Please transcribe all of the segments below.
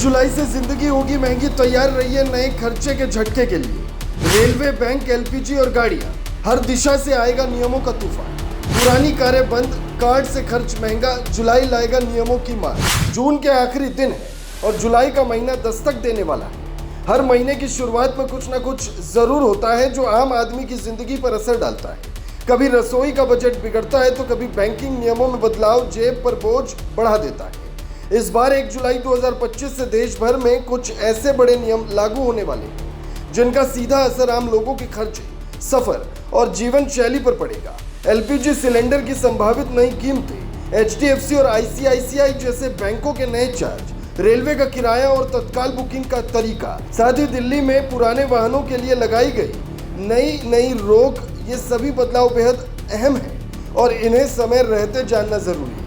जुलाई से जिंदगी होगी महंगी, तैयार रहिए नए खर्चे के झटके के लिए। रेलवे, बैंक, एलपीजी और गाड़ियां, हर दिशा से आएगा नियमों का तूफान। पुरानी कारें बंद, कार्ड से खर्च महंगा, जुलाई लाएगा नियमों की मार। जून के आखिरी दिन है और जुलाई का महीना दस्तक देने वाला है। हर महीने की शुरुआत में कुछ ना कुछ जरूर होता है जो आम आदमी की जिंदगी पर असर डालता है। कभी रसोई का बजट बिगड़ता है तो कभी बैंकिंग नियमों में बदलाव जेब पर बोझ बढ़ा देता है। इस बार 1 जुलाई 2025 से देश भर में कुछ ऐसे बड़े नियम लागू होने वाले हैं जिनका सीधा असर आम लोगों के खर्चे, सफर और जीवन शैली पर पड़ेगा। एलपीजी सिलेंडर की संभावित नई कीमतें, एचडीएफसी और आईसीआईसीआई जैसे बैंकों के नए चार्ज, रेलवे का किराया और तत्काल बुकिंग का तरीका, साथ ही दिल्ली में पुराने वाहनों के लिए लगाई गई नई रोक, ये सभी बदलाव बेहद अहम हैं और इन्हें समय रहते जानना जरूरी है।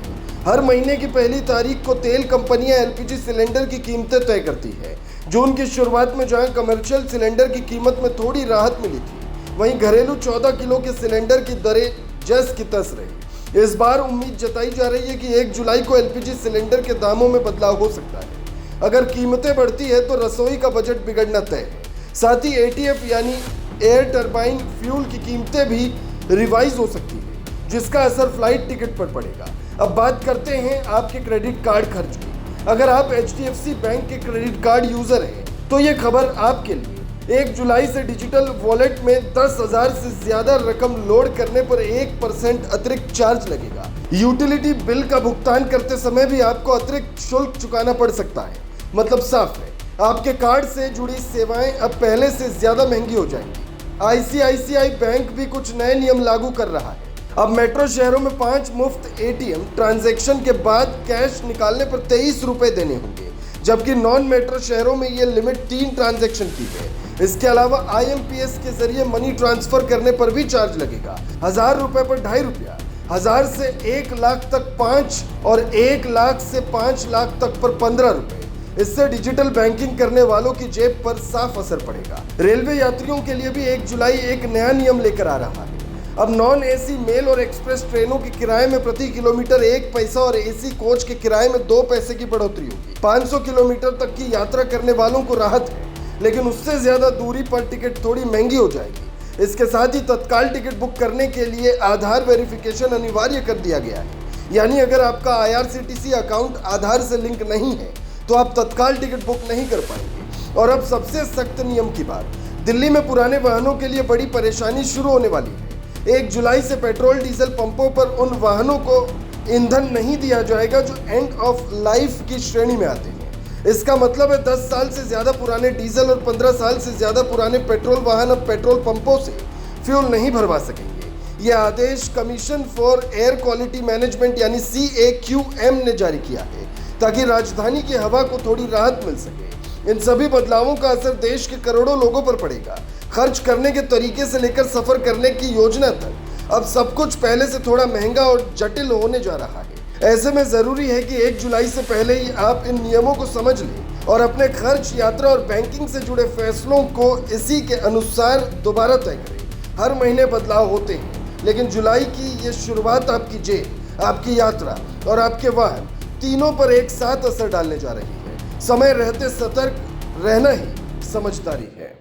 हर महीने की पहली तारीख को तेल कंपनियां एलपीजी सिलेंडर की कीमतें तय करती है। जून की शुरुआत में जहां कमर्शियल सिलेंडर की कीमत में थोड़ी राहत मिली थी, वहीं घरेलू 14 किलो के सिलेंडर की दरें जस की तस रही। इस बार उम्मीद जताई जा रही है कि 1 जुलाई को एलपीजी सिलेंडर के दामों में बदलाव हो सकता है। अगर कीमतें बढ़ती है तो रसोई का बजट बिगड़ना तय है। साथ ही एटीएफ यानी एयर टरबाइन फ्यूल की कीमतें भी रिवाइज हो सकती है, जिसका असर फ्लाइट टिकट पर पड़ेगा। अब बात करते हैं आपके क्रेडिट कार्ड खर्च की। अगर आप एचडीएफसी बैंक के क्रेडिट कार्ड यूजर हैं तो ये खबर आपके लिए। 1 जुलाई से डिजिटल वॉलेट में 10,000 से ज्यादा रकम लोड करने पर 1% अतिरिक्त चार्ज लगेगा। यूटिलिटी बिल का भुगतान करते समय भी आपको अतिरिक्त शुल्क चुकाना पड़ सकता है। मतलब साफ है, आपके कार्ड से जुड़ी सेवाएं अब पहले से ज्यादा महंगी हो जाएंगी। आईसीआईसीआई बैंक भी कुछ नए नियम लागू कर रहा है। अब मेट्रो शहरों में 5 मुफ्त एटीएम ट्रांजैक्शन के बाद कैश निकालने पर 23 रुपए देने होंगे, जबकि नॉन मेट्रो शहरों में ये लिमिट 3 ट्रांजैक्शन की है। इसके अलावा आईएमपीएस के जरिए मनी ट्रांसफर करने पर भी चार्ज लगेगा। 1000 रुपए पर 2.5 रुपया, 1000 से 1 लाख तक 5 और 1 लाख से 5 लाख तक पर 15 रुपए। इससे डिजिटल बैंकिंग करने वालों की जेब पर साफ असर पड़ेगा। रेलवे यात्रियों के लिए भी 1 जुलाई एक नया नियम लेकर आ रहा है। अब नॉन एसी मेल और एक्सप्रेस ट्रेनों के किराए में प्रति किलोमीटर 1 पैसा और एसी कोच के किराए में 2 पैसे की बढ़ोतरी होगी। 500 किलोमीटर तक की यात्रा करने वालों को राहत है, लेकिन उससे ज्यादा दूरी पर टिकट थोड़ी महंगी हो जाएगी। इसके साथ ही तत्काल टिकट बुक करने के लिए आधार वेरिफिकेशन अनिवार्य कर दिया गया है। यानी अगर आपका आईआरसीटीसी अकाउंट आधार से लिंक नहीं है तो आप तत्काल टिकट बुक नहीं कर पाएंगे। और अब सबसे सख्त नियम की बात, दिल्ली में पुराने वाहनों के लिए बड़ी परेशानी शुरू होने वाली है। 1 जुलाई से पेट्रोल डीजल पंपों पर उन वाहनों को ईंधन नहीं दिया जाएगा जो एंड ऑफ लाइफ की श्रेणी में आते हैं। इसका मतलब है 10 साल से ज्यादा पुराने डीजल और 15 साल से ज्यादा पुराने पेट्रोल वाहन अब पेट्रोल पंपों से फ्यूल नहीं भरवा सकेंगे। यह आदेश Commission for Air Quality Management यानी CAQM ने जारी किया है, ताकि राजधानी की हवा को थोड़ी राहत मिल सके। इन सभी बदलावों का असर देश के करोड़ों लोगों पर पड़ेगा। खर्च करने के तरीके से लेकर सफर करने की योजना तक अब सब कुछ पहले से थोड़ा महंगा और जटिल होने जा रहा है। ऐसे में जरूरी है कि 1 जुलाई से पहले ही आप इन नियमों को समझ लें और अपने खर्च, यात्रा और बैंकिंग से जुड़े फैसलों को इसी के अनुसार दोबारा तय करें। हर महीने बदलाव होते हैं, लेकिन जुलाई की ये शुरुआत आपकी जेब, आपकी यात्रा और आपके वाहन तीनों पर एक साथ असर डालने जा रही है। समय रहते सतर्क रहना ही समझदारी है।